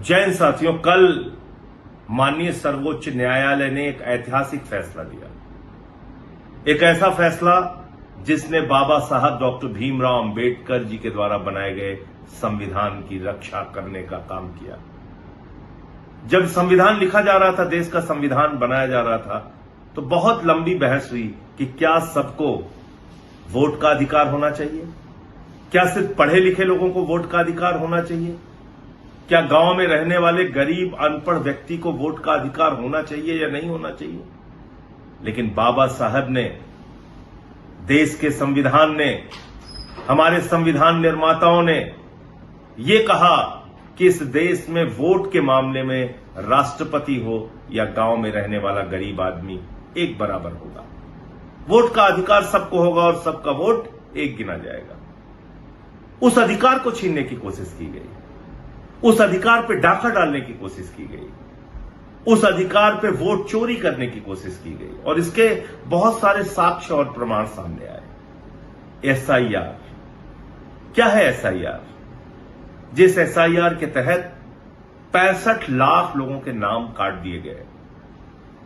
जैन साथियों, कल माननीय सर्वोच्च न्यायालय ने एक ऐतिहासिक फैसला दिया। एक ऐसा फैसला जिसने बाबा साहब डॉक्टर भीमराव अंबेडकर जी के द्वारा बनाए गए संविधान की रक्षा करने का काम किया। जब संविधान लिखा जा रहा था, देश का संविधान बनाया जा रहा था, तो बहुत लंबी बहस हुई कि क्या सबको वोट का अधिकार होना चाहिए, क्या सिर्फ पढ़े लिखे लोगों को वोट का अधिकार होना चाहिए, क्या गांव में रहने वाले गरीब अनपढ़ व्यक्ति को वोट का अधिकार होना चाहिए या नहीं होना चाहिए। लेकिन बाबा साहब ने, देश के संविधान ने, हमारे संविधान निर्माताओं ने यह कहा कि इस देश में वोट के मामले में राष्ट्रपति हो या गांव में रहने वाला गरीब आदमी एक बराबर होगा। वोट का अधिकार सबको होगा और सबका वोट एक गिना जाएगा। उस अधिकार को छीनने की कोशिश की गई, उस अधिकार पर डाका डालने की कोशिश की गई, उस अधिकार पे वोट चोरी करने की कोशिश की गई और इसके बहुत सारे साक्ष्य और प्रमाण सामने आए। एसआईआर क्या है? एसआईआर, जिस एसआईआर के तहत 65 लाख लोगों के नाम काट दिए गए,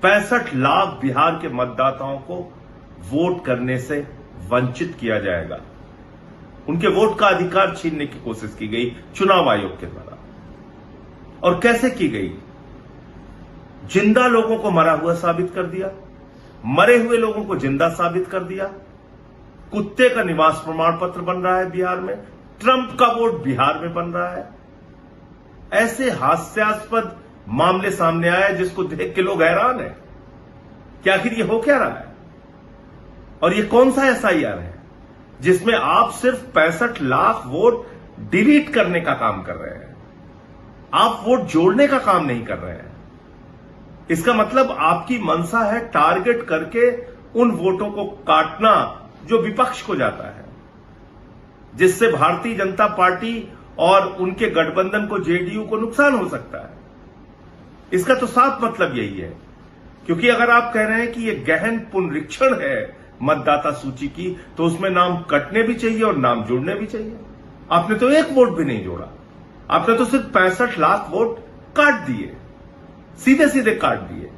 65 लाख बिहार के मतदाताओं को वोट करने से वंचित किया जाएगा। उनके वोट का अधिकार छीनने की कोशिश की गई चुनाव आयोग के द्वारा। और कैसे की गई? जिंदा लोगों को मरा हुआ साबित कर दिया, मरे हुए लोगों को जिंदा साबित कर दिया। कुत्ते का निवास प्रमाण पत्र बन रहा है बिहार में, ट्रंप का वोट बिहार में बन रहा है। ऐसे हास्यास्पद मामले सामने आए जिसको देख के लोग हैरान हैं कि आखिर ये हो क्या रहा है। और ये कौन सा एसआईआर है जिसमें आप सिर्फ 65 लाख वोट डिलीट करने का काम कर रहे हैं, आप वोट जोड़ने का काम नहीं कर रहे हैं। इसका मतलब आपकी मंशा है टारगेट करके उन वोटों को काटना जो विपक्ष को जाता है, जिससे भारतीय जनता पार्टी और उनके गठबंधन को, जेडीयू को नुकसान हो सकता है। इसका तो साफ मतलब यही है, क्योंकि अगर आप कह रहे हैं कि यह गहन पुनरीक्षण है मतदाता सूची की, तो उसमें नाम कटने भी चाहिए और नाम जुड़ने भी चाहिए। आपने तो एक वोट भी नहीं जोड़ा, आपने तो सिर्फ 65 लाख वोट काट दिए, सीधे सीधे काट दिए।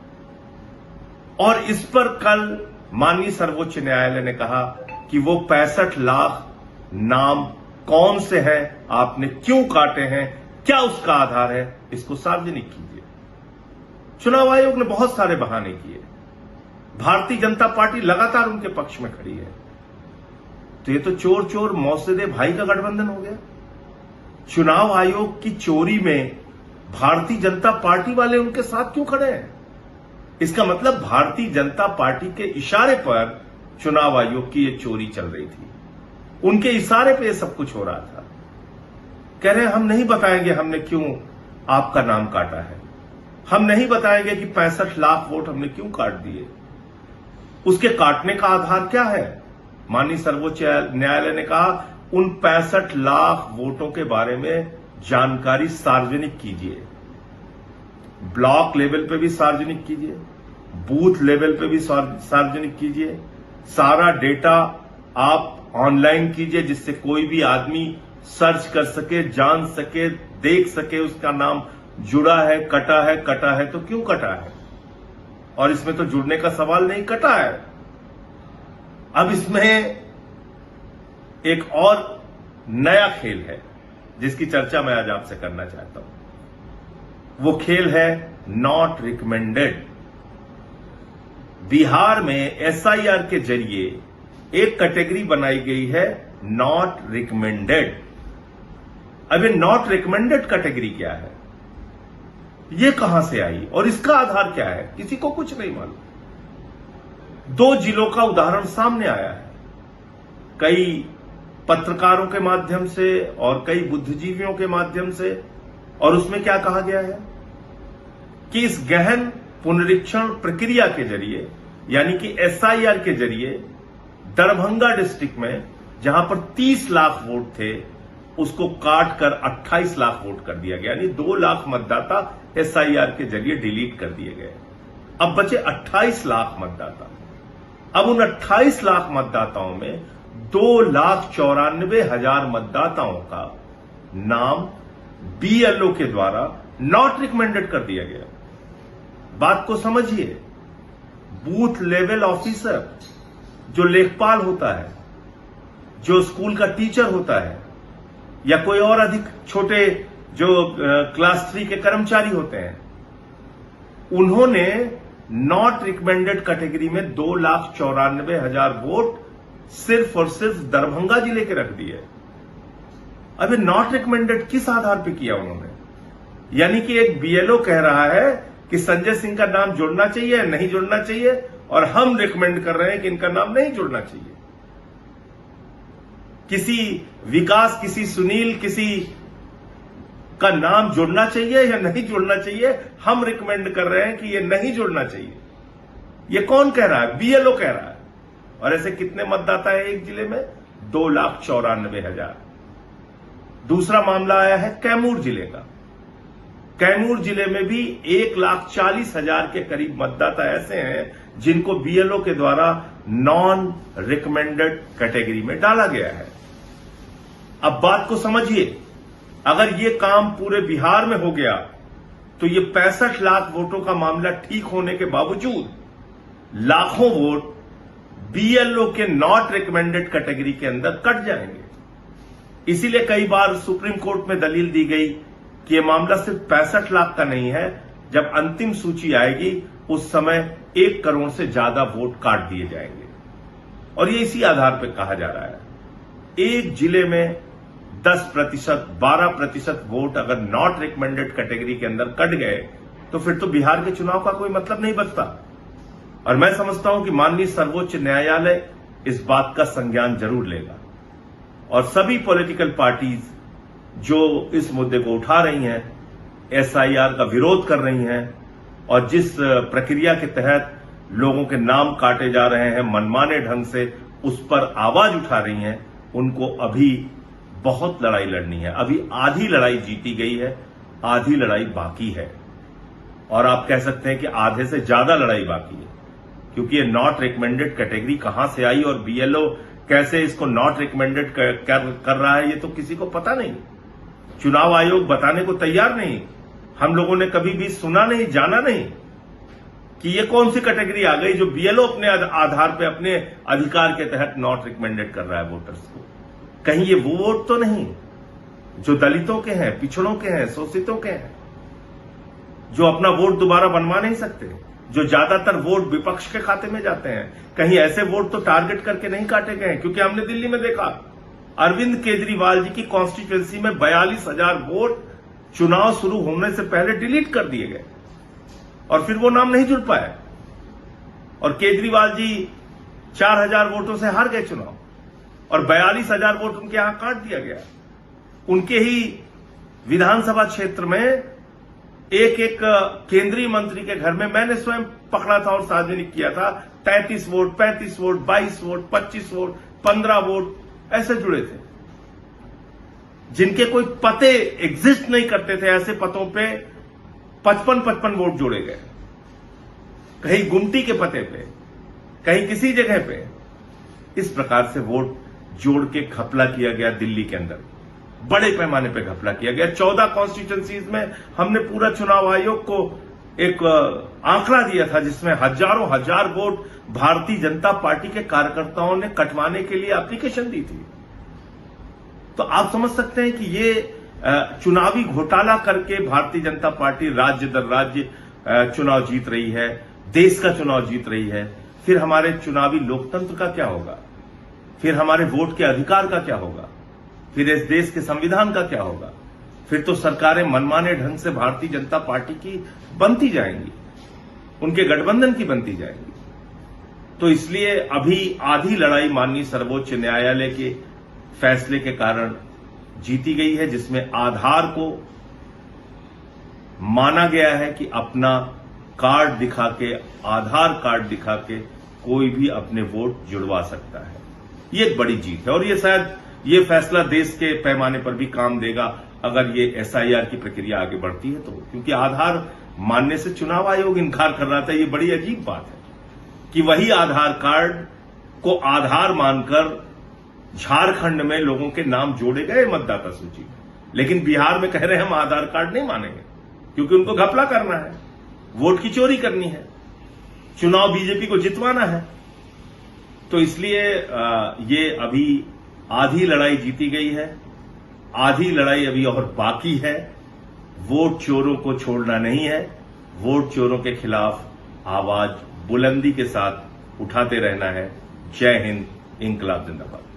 और इस पर कल माननीय सर्वोच्च न्यायालय ने कहा कि वो 65 लाख नाम कौन से हैं, आपने क्यों काटे हैं, क्या उसका आधार है, इसको सार्वजनिक कीजिए। चुनाव आयोग ने बहुत सारे बहाने किए, भारतीय जनता पार्टी लगातार उनके पक्ष में खड़ी है। तो ये तो चोर चोर मौसेदे भाई का गठबंधन हो गया। चुनाव आयोग की चोरी में भारतीय जनता पार्टी वाले उनके साथ क्यों खड़े हैं? इसका मतलब भारतीय जनता पार्टी के इशारे पर चुनाव आयोग की यह चोरी चल रही थी, उनके इशारे पे यह सब कुछ हो रहा था। कह रहे हैं हम नहीं बताएंगे हमने क्यों आपका नाम काटा है, हम नहीं बताएंगे कि 65 लाख वोट हमने क्यों काट दिए। उसके काटने का आधार क्या है? माननीय सर्वोच्च न्यायालय ने कहा उन 65 लाख वोटों के बारे में जानकारी सार्वजनिक कीजिए, ब्लॉक लेवल पे भी सार्वजनिक कीजिए, बूथ लेवल पे भी सार्वजनिक कीजिए, सारा डेटा आप ऑनलाइन कीजिए जिससे कोई भी आदमी सर्च कर सके, जान सके, देख सके उसका नाम जुड़ा है, कटा है तो क्यों कटा है। और इसमें तो जुड़ने का सवाल नहीं, कटा है। अब इसमें एक और नया खेल है जिसकी चर्चा मैं आज आपसे करना चाहता हूं। वो खेल है नॉट रिकमेंडेड। बिहार में एसआईआर के जरिए एक कैटेगरी बनाई गई है, नॉट रिकमेंडेड। अब ये नॉट रिकमेंडेड कैटेगरी क्या है, ये कहां से आई और इसका आधार क्या है, किसी को कुछ नहीं मालूम। 2 जिलों का उदाहरण सामने आया है, कई पत्रकारों के माध्यम से और कई बुद्धिजीवियों के माध्यम से। और उसमें क्या कहा गया है कि इस गहन पुनरीक्षण प्रक्रिया के जरिए, यानी कि एसआईआर के जरिए, दरभंगा डिस्ट्रिक्ट में जहां पर 30 लाख वोट थे उसको काट कर 28 लाख वोट कर दिया गया, यानी 2 लाख मतदाता एसआईआर के जरिए डिलीट कर दिए गए। अब बचे 28 लाख मतदाता। अब उन 28 लाख मतदाताओं में 2,94,000 मतदाताओं का नाम बीएलओ के द्वारा नॉट रिकमेंडेड कर दिया गया। बात को समझिए, बूथ लेवल ऑफिसर जो लेखपाल होता है, जो स्कूल का टीचर होता है, या कोई और अधिक छोटे जो क्लास 3 के कर्मचारी होते हैं, उन्होंने नॉट रिकमेंडेड कैटेगरी में 2,94,000 वोट सिर्फ और सिर्फ दरभंगा जिले के रख दिए। अबे नॉट रिकमेंडेड किस आधार पे किया उन्होंने? यानी कि एक बीएलओ कह रहा है कि संजय सिंह का नाम जुड़ना चाहिए, नहीं जुड़ना चाहिए, और हम रिकमेंड कर रहे हैं कि इनका नाम नहीं जुड़ना चाहिए। किसी विकास, किसी सुनील, किसी का नाम जुड़ना चाहिए या नहीं जुड़ना चाहिए, हम रिकमेंड कर रहे हैं कि ये नहीं जुड़ना चाहिए। ये कौन कह रहा है? बीएलओ कह रहा है। और ऐसे कितने मतदाता है एक जिले में? 2,94,000। दूसरा मामला आया है कैमूर जिले का। कैमूर जिले में भी 1,40,000 के करीब मतदाता ऐसे हैं जिनको बीएलओ के द्वारा नॉन रिकमेंडेड कैटेगरी में डाला गया है। अब बात को समझिए, अगर ये काम पूरे बिहार में हो गया तो ये 65 लाख वोटों का मामला ठीक होने के बावजूद लाखों वोट बीएलओ के नॉट रिकमेंडेड कैटेगरी के अंदर कट जाएंगे। इसीलिए कई बार सुप्रीम कोर्ट में दलील दी गई कि यह मामला सिर्फ 65 लाख का नहीं है। जब अंतिम सूची आएगी उस समय 1 करोड़ से ज्यादा वोट काट दिए जाएंगे। और ये इसी आधार पर कहा जा रहा है, एक जिले में 10%, 12% वोट अगर नॉट रिकमेंडेड कैटेगरी के अंदर कट गए तो फिर तो बिहार के चुनाव का कोई मतलब नहीं बचता। और मैं समझता हूं कि माननीय सर्वोच्च न्यायालय इस बात का संज्ञान जरूर लेगा और सभी पॉलिटिकल पार्टीज जो इस मुद्दे को उठा रही हैं, एसआईआर का विरोध कर रही हैं और जिस प्रक्रिया के तहत लोगों के नाम काटे जा रहे हैं मनमाने ढंग से, उस पर आवाज उठा रही हैं, उनको अभी बहुत लड़ाई लड़नी है। अभी आधी लड़ाई जीती गई है, आधी लड़ाई बाकी है। और आप कह सकते हैं कि आधे से ज्यादा लड़ाई बाकी है, क्योंकि ये नॉट रिकमेंडेड कैटेगरी कहां से आई और बीएलओ कैसे इसको नॉट रिकमेंडेड कर रहा है, ये तो किसी को पता नहीं। चुनाव आयोग बताने को तैयार नहीं। हम लोगों ने कभी भी सुना नहीं, जाना नहीं कि ये कौन सी कैटेगरी आ गई जो बीएलओ अपने आधार पे, अपने अधिकार के तहत नॉट रिकमेंडेड कर रहा है वोटर्स को। कहीं ये वो वोट तो नहीं जो दलितों के हैं, पिछड़ों के हैं, शोषितों के हैं, जो अपना वोट दोबारा बनवा नहीं सकते, जो ज्यादातर वोट विपक्ष के खाते में जाते हैं। कहीं ऐसे वोट तो टारगेट करके नहीं काटे गए, क्योंकि हमने दिल्ली में देखा अरविंद केजरीवाल जी की कॉन्स्टिट्यूएंसी में 42,000 वोट चुनाव शुरू होने से पहले डिलीट कर दिए गए और फिर वो नाम नहीं जुड़ पाए और केजरीवाल जी 4,000 वोटों से हार गए चुनाव और 42,000 वोट उनके यहां काट दिया गया। उनके ही विधानसभा क्षेत्र में एक केंद्रीय मंत्री के घर में मैंने स्वयं पकड़ा था और सार्वजनिक किया था, 33 vote, 35 vote, 22 vote, 25 vote, 15 vote ऐसे जुड़े थे, जिनके कोई पते एग्जिस्ट नहीं करते थे। ऐसे पतों पे 55 वोट जोड़े गए, कहीं गुमटी के पते पे, कहीं किसी जगह पे। इस प्रकार से वोट जोड़ के घपला किया गया दिल्ली के अंदर, बड़े पैमाने पे घपला किया गया। 14 कॉन्स्टिट्यूएंसीज में हमने पूरा चुनाव आयोग को एक आंकड़ा दिया था जिसमें हजारों हजार वोट भारतीय जनता पार्टी के कार्यकर्ताओं ने कटवाने के लिए एप्लीकेशन दी थी। तो आप समझ सकते हैं कि ये चुनावी घोटाला करके भारतीय जनता पार्टी राज्य दर राज्य चुनाव जीत रही है, देश का चुनाव जीत रही है। फिर हमारे चुनावी लोकतंत्र का क्या होगा? फिर हमारे वोट के अधिकार का क्या होगा? फिर इस देश के संविधान का क्या होगा? फिर तो सरकारें मनमाने ढंग से भारतीय जनता पार्टी की बनती जाएंगी, उनके गठबंधन की बनती जाएंगी। तो इसलिए अभी आधी लड़ाई माननीय सर्वोच्च न्यायालय के फैसले के कारण जीती गई है, जिसमें आधार को माना गया है कि अपना कार्ड दिखा के, आधार कार्ड दिखा के कोई भी अपने वोट जुड़वा सकता है। ये एक बड़ी जीत है और ये शायद ये फैसला देश के पैमाने पर भी काम देगा अगर ये एसआईआर की प्रक्रिया आगे बढ़ती है तो, क्योंकि आधार मानने से चुनाव आयोग इनकार कर रहा था। ये बड़ी अजीब बात है कि वही आधार कार्ड को आधार मानकर झारखंड में लोगों के नाम जोड़े गए मतदाता सूची में, लेकिन बिहार में कह रहे हैं हम आधार कार्ड नहीं मानेंगे। क्योंकि उनको घपला करना है, वोट की चोरी करनी है, चुनाव बीजेपी को जितवाना है। तो इसलिए ये अभी आधी लड़ाई जीती गई है, आधी लड़ाई अभी और बाकी है। वोट चोरों को छोड़ना नहीं है, वोट चोरों के खिलाफ आवाज बुलंदी के साथ उठाते रहना है। जय हिंद, इंकलाब जिंदाबाद।